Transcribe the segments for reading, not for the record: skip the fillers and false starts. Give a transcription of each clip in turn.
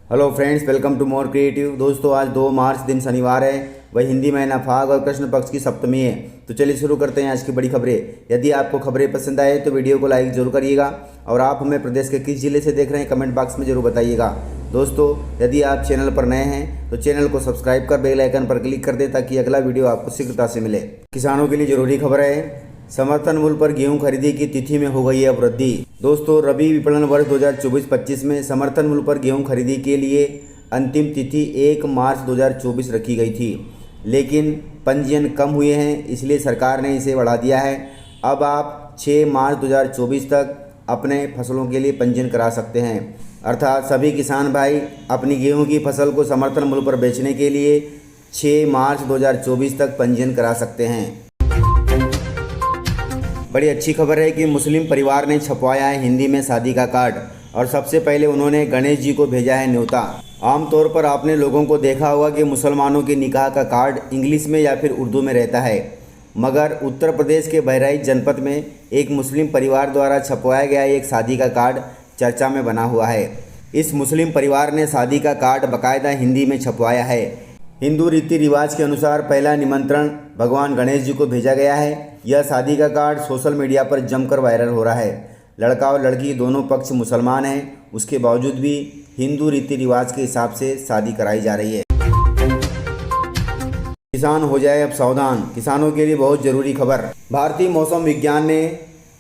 Hello friends, welcome to more creative. दोस्तों, आज 2 मार्च दिन शनिवार है, वह हिंदी महीना फाग और कृष्ण पक्ष की सप्तमी है। तो चलिए शुरू करते हैं आज की बड़ी खबरें। यदि आपको खबरें पसंद आए तो वीडियो को लाइक जरूर करिएगा और आप हमें प्रदेश के किस जिले से देख रहे हैं कमेंट बॉक्स में जरूर बताइएगा। दोस्तों, यदि आप चैनल पर नए हैं तो चैनल को सब्सक्राइब कर बेल आइकन पर क्लिक कर दें ताकि अगला वीडियो आपको शीघ्रता से मिले। किसानों के लिए जरूरी खबर है, समर्थन मूल्य पर गेहूं खरीदी की तिथि में हो गई है वृद्धि। दोस्तों, रबी विपणन वर्ष 2024-25 में समर्थन मूल्य पर गेहूं खरीदी के लिए अंतिम तिथि 1 मार्च 2024 रखी गई थी, लेकिन पंजीयन कम हुए हैं, इसलिए सरकार ने इसे बढ़ा दिया है। अब आप 6 मार्च 2024 तक अपने फसलों के लिए पंजीयन करा सकते हैं। अर्थात सभी किसान भाई अपनी गेहूं की फसल को समर्थन मूल्य पर बेचने के लिए 6 मार्च 2024 तक पंजीयन करा सकते हैं। बड़ी अच्छी खबर है कि मुस्लिम परिवार ने छपवाया है हिंदी में शादी का कार्ड और सबसे पहले उन्होंने गणेश जी को भेजा है न्योता। आमतौर पर आपने लोगों को देखा होगा कि मुसलमानों के निकाह का कार्ड इंग्लिश में या फिर उर्दू में रहता है, मगर उत्तर प्रदेश के बहराइच जनपद में एक मुस्लिम परिवार द्वारा छपवाया गया एक शादी का कार्ड चर्चा में बना हुआ है। इस मुस्लिम परिवार ने शादी का कार्ड बाकायदा हिंदी में छपवाया है। हिंदू रीति रिवाज के अनुसार पहला निमंत्रण भगवान गणेश जी को भेजा गया है। यह शादी का कार्ड सोशल मीडिया पर जमकर वायरल हो रहा है। लड़का और लड़की दोनों पक्ष मुसलमान हैं, उसके बावजूद भी हिंदू रीति रिवाज के हिसाब से शादी कराई जा रही है। किसान हो जाए अब सावधान, किसानों के लिए बहुत जरूरी खबर। भारतीय मौसम विज्ञान ने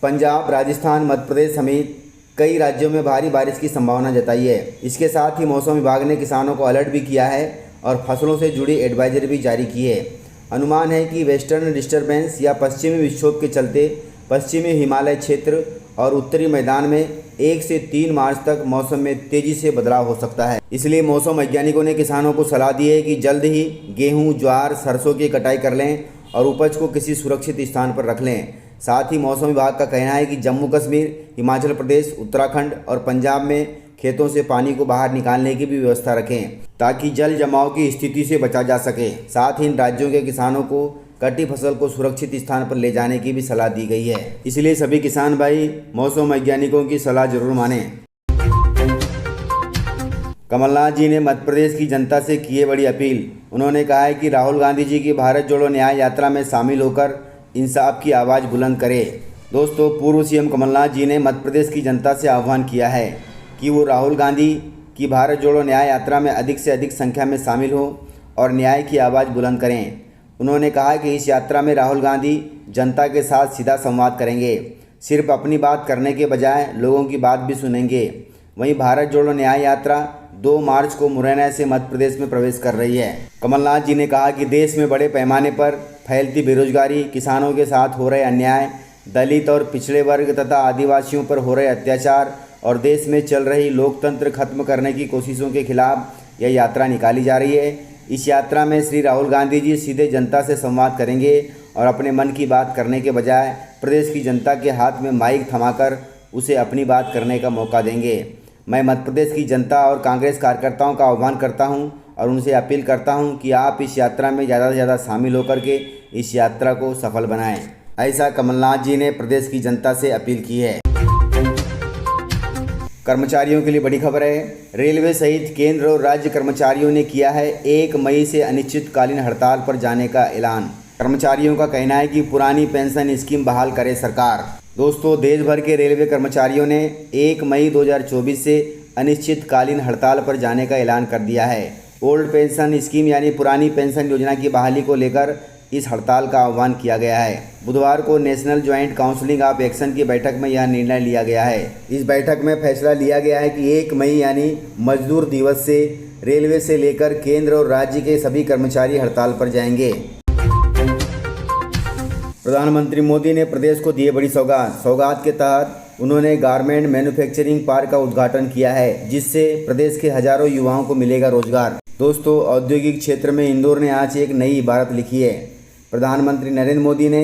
पंजाब, राजस्थान, मध्य प्रदेश समेत कई राज्यों में भारी बारिश की संभावना जताई है। इसके साथ ही मौसम विभाग ने किसानों को अलर्ट भी किया है और फसलों से जुड़ी एडवाइजरी भी जारी की है। अनुमान है कि वेस्टर्न डिस्टर्बेंस या पश्चिमी विक्षोभ के चलते पश्चिमी हिमालय क्षेत्र और उत्तरी मैदान में 1 से 3 मार्च तक मौसम में तेजी से बदलाव हो सकता है। इसलिए मौसम वैज्ञानिकों ने किसानों को सलाह दी है कि जल्द ही गेहूं, ज्वार, सरसों की कटाई कर लें और उपज को किसी सुरक्षित स्थान पर रख लें। साथ ही मौसम विभाग का कहना है कि जम्मू कश्मीर, हिमाचल प्रदेश, उत्तराखंड और पंजाब में खेतों से पानी को बाहर निकालने की भी व्यवस्था रखें ताकि जल जमाव की स्थिति से बचा जा सके। साथ ही इन राज्यों के किसानों को कटी फसल को सुरक्षित स्थान पर ले जाने की भी सलाह दी गई है। इसलिए सभी किसान भाई मौसम वैज्ञानिकों की सलाह जरूर मानें। कमलनाथ जी ने मध्य प्रदेश की जनता से की है बड़ी अपील। उन्होंने कहा है कि राहुल गांधी जी की भारत जोड़ो न्याय यात्रा में शामिल होकर इंसाफ की आवाज़ बुलंद करें। दोस्तों, पूर्व सीएम कमलनाथ जी ने मध्य प्रदेश की जनता से आह्वान किया है कि वो राहुल गांधी की भारत जोड़ो न्याय यात्रा में अधिक से अधिक संख्या में शामिल हो और न्याय की आवाज़ बुलंद करें। उन्होंने कहा कि इस यात्रा में राहुल गांधी जनता के साथ सीधा संवाद करेंगे, सिर्फ अपनी बात करने के बजाय लोगों की बात भी सुनेंगे। वहीं भारत जोड़ो न्याय यात्रा 2 मार्च को मुरैना से मध्य प्रदेश में प्रवेश कर रही है। कमलनाथ जी ने कहा कि देश में बड़े पैमाने पर फैलती बेरोजगारी, किसानों के साथ हो रहे अन्याय, दलित और पिछड़े वर्ग तथा आदिवासियों पर हो रहे अत्याचार और देश में चल रही लोकतंत्र खत्म करने की कोशिशों के खिलाफ यह यात्रा निकाली जा रही है। इस यात्रा में श्री राहुल गांधी जी सीधे जनता से संवाद करेंगे और अपने मन की बात करने के बजाय प्रदेश की जनता के हाथ में माइक थमाकर उसे अपनी बात करने का मौका देंगे। मैं मध्य प्रदेश की जनता और कांग्रेस कार्यकर्ताओं का आह्वान करता हूं और उनसे अपील करता हूं कि आप इस यात्रा में ज़्यादा से ज़्यादा शामिल होकर के इस यात्रा को सफल बनाएं। ऐसा कमलनाथ जी ने प्रदेश की जनता से अपील की है। कर्मचारियों के लिए बड़ी खबर है, रेलवे सहित केंद्र और राज्य कर्मचारियों ने किया है 1 मई से अनिश्चितकालीन हड़ताल पर जाने का ऐलान। कर्मचारियों का कहना है कि पुरानी पेंशन स्कीम बहाल करे सरकार। दोस्तों, देश भर के रेलवे कर्मचारियों ने 1 मई 2024 से अनिश्चितकालीन हड़ताल पर जाने का ऐलान कर दिया है। ओल्ड पेंशन स्कीम यानी पुरानी पेंशन योजना की बहाली को लेकर इस हड़ताल का आह्वान किया गया है। बुधवार को national joint counselling of action की बैठक में यह निर्णय लिया गया है। इस बैठक में फैसला लिया गया है कि 1 मई यानी मजदूर दिवस से रेलवे से लेकर केंद्र और राज्य के सभी कर्मचारी हड़ताल पर जाएंगे। प्रधानमंत्री मोदी ने प्रदेश को दिए बड़ी सौगात के तहत उन्होंने गारमेंट मैन्युफैक्चरिंग पार्क का उद्घाटन किया है, जिससे प्रदेश के हजारों युवाओं को मिलेगा रोजगार। दोस्तों, औद्योगिक क्षेत्र में इंदौर ने आज एक नई इबारत लिखी है। प्रधानमंत्री नरेंद्र मोदी ने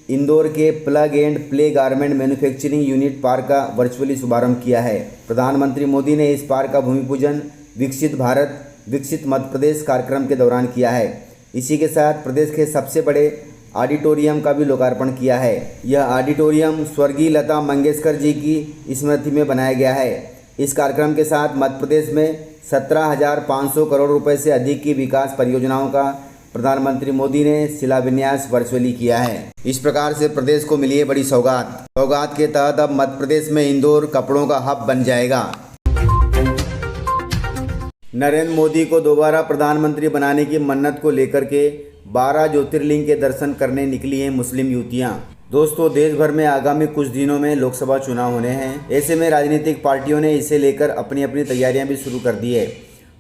इंदौर के plug and play garment manufacturing unit park का वर्चुअली शुभारंभ किया है। प्रधानमंत्री मोदी ने इस पार्क का भूमि पूजन विकसित भारत विकसित मध्य प्रदेश कार्यक्रम के दौरान किया है। इसी के साथ प्रदेश के सबसे बड़े ऑडिटोरियम का भी लोकार्पण किया है। यह ऑडिटोरियम स्वर्गीय लता मंगेशकर जी की स्मृति में बनाया गया है। इस कार्यक्रम के साथ मध्य प्रदेश में 17,500 करोड़ रुपए से अधिक की विकास परियोजनाओं का प्रधानमंत्री मोदी ने शिलान्यास वर्चुअली किया है। इस प्रकार से प्रदेश को मिली है बड़ी सौगात के तहत अब मध्य प्रदेश में इंदौर कपड़ों का हब बन जाएगा। नरेंद्र मोदी को दोबारा प्रधानमंत्री बनाने की मन्नत को लेकर के 12 ज्योतिर्लिंग के दर्शन करने निकली हैं मुस्लिम युवतियां। दोस्तों, देश भर में आगामी कुछ दिनों में लोकसभा चुनाव होने हैं। ऐसे में राजनीतिक पार्टियों ने इसे लेकर अपनी अपनी तैयारियां भी शुरू कर दी है।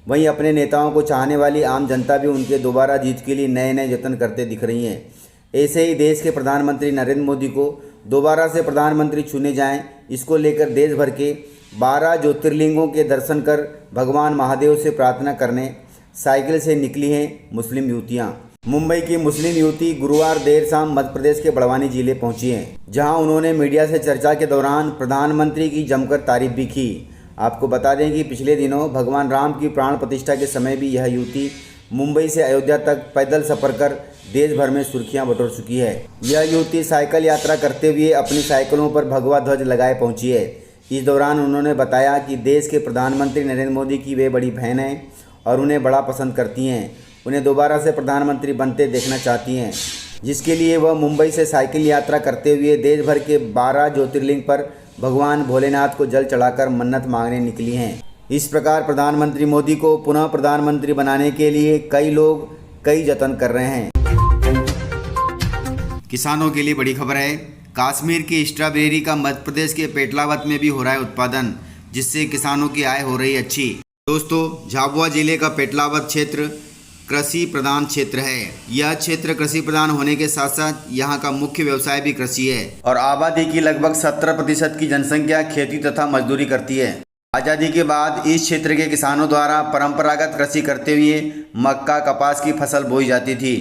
वहीं अपने नेताओं को चाहने वाली आम जनता भी उनके दोबारा जीत के लिए नए नए यत्न करते दिख रही हैं। ऐसे ही देश के प्रधानमंत्री नरेंद्र मोदी को दोबारा से प्रधानमंत्री चुने जाएं, इसको लेकर देश भर के 12 ज्योतिर्लिंगों के दर्शन कर भगवान महादेव से प्रार्थना करने साइकिल से निकली हैं मुस्लिम युवतियां। मुंबई की मुस्लिम युवती गुरुवार देर शाम मध्य प्रदेश के बड़वानी जिले पहुंची हैं, जहां उन्होंने मीडिया से चर्चा के दौरान प्रधानमंत्री की जमकर तारीफ भी की। आपको बता दें कि पिछले दिनों भगवान राम की प्राण प्रतिष्ठा के समय भी यह युवती मुंबई से अयोध्या तक पैदल सफर कर देश भर में सुर्खियां बटोर चुकी है। यह युवती साइकिल यात्रा करते हुए अपनी साइकिलों पर भगवा ध्वज लगाए पहुंची है। इस दौरान उन्होंने बताया कि देश के प्रधानमंत्री नरेंद्र मोदी की वे बड़ी बहन हैं और उन्हें बड़ा पसंद करती हैं। उन्हें दोबारा से प्रधानमंत्री बनते देखना चाहती हैं, जिसके लिए वह मुंबई से साइकिल यात्रा करते हुए देश भर के 12 ज्योतिर्लिंग पर भगवान भोलेनाथ को जल चढ़ाकर मन्नत मांगने निकली हैं। इस प्रकार प्रधानमंत्री मोदी को पुनः प्रधानमंत्री बनाने के लिए कई लोग कई जतन कर रहे हैं। किसानों के लिए बड़ी खबर है। कश्मीर की स्ट्रॉबेरी का मध्य प्रदेश के पेटलावत में भी हो रहा है उत्पादन, जिससे किसानों की आय हो रही है अच्छी। दोस्तों, झाबुआ जिले का पेटलावत क्षेत्र कृषि प्रधान क्षेत्र है। यह क्षेत्र कृषि प्रधान होने के साथ साथ यहाँ का मुख्य व्यवसाय भी कृषि है और आबादी की लगभग 17% की जनसंख्या खेती तथा मजदूरी करती है। आज़ादी के बाद इस क्षेत्र के किसानों द्वारा परंपरागत कृषि करते हुए मक्का कपास की फसल बोई जाती थी,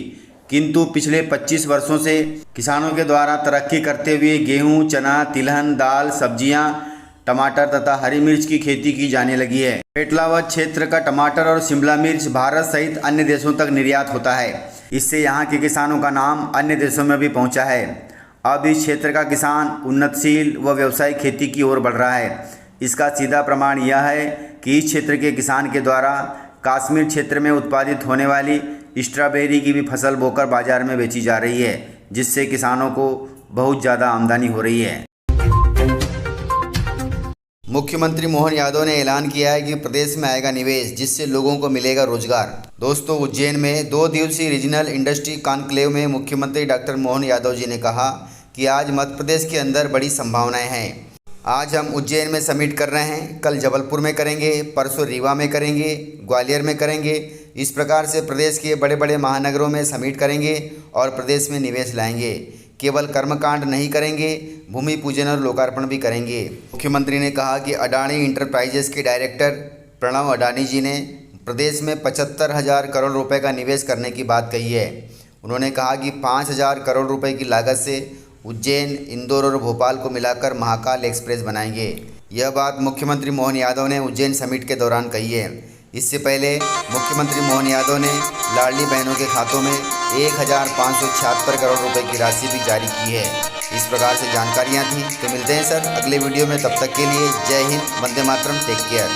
किंतु पिछले 25 वर्षों से किसानों के द्वारा तरक्की करते हुए गेहूँ, चना, तिलहन, दाल, सब्जियाँ, टमाटर तथा हरी मिर्च की खेती की जाने लगी है। पेटलावत क्षेत्र का टमाटर और शिमला मिर्च भारत सहित अन्य देशों तक निर्यात होता है। इससे यहाँ के किसानों का नाम अन्य देशों में भी पहुँचा है। अब इस क्षेत्र का किसान उन्नतशील व व्यावसायिक खेती की ओर बढ़ रहा है। इसका सीधा प्रमाण यह है कि इस क्षेत्र के किसान के द्वारा कश्मीर क्षेत्र में उत्पादित होने वाली स्ट्रॉबेरी की भी फसल बोकर बाजार में बेची जा रही है, जिससे किसानों को बहुत ज़्यादा आमदनी हो रही है। मुख्यमंत्री मोहन यादव ने ऐलान किया है कि प्रदेश में आएगा निवेश, जिससे लोगों को मिलेगा रोजगार। दोस्तों, उज्जैन में 2 दिवसीय रीजनल इंडस्ट्री कॉन्क्लेव में मुख्यमंत्री डॉक्टर मोहन यादव जी ने कहा कि आज मध्य प्रदेश के अंदर बड़ी संभावनाएं हैं। आज हम उज्जैन में समिट कर रहे हैं, कल जबलपुर में करेंगे, परसों रीवा में करेंगे, ग्वालियर में करेंगे। इस प्रकार से प्रदेश के बड़े बड़े महानगरों में समिट करेंगे और प्रदेश में निवेश लाएंगे। केवल कर्मकांड नहीं करेंगे, भूमि पूजन और लोकार्पण भी करेंगे। मुख्यमंत्री ने कहा कि अडानी इंटरप्राइजेस के डायरेक्टर प्रणव अडानी जी ने प्रदेश में 75,000 करोड़ रुपए का निवेश करने की बात कही है। उन्होंने कहा कि 5,000 करोड़ रुपए की लागत से उज्जैन, इंदौर और भोपाल को मिलाकर महाकाल एक्सप्रेस बनाएंगे। यह बात मुख्यमंत्री मोहन यादव ने उज्जैन समिट के दौरान कही है। इससे पहले मुख्यमंत्री मोहन यादव ने लाडली बहनों के खातों में 1,576 करोड़ रुपए की राशि भी जारी की है। इस प्रकार से जानकारियां थी। तो मिलते हैं सर अगले वीडियो में, तब तक के लिए जय हिंद, वंदे मातरम, टेक केयर।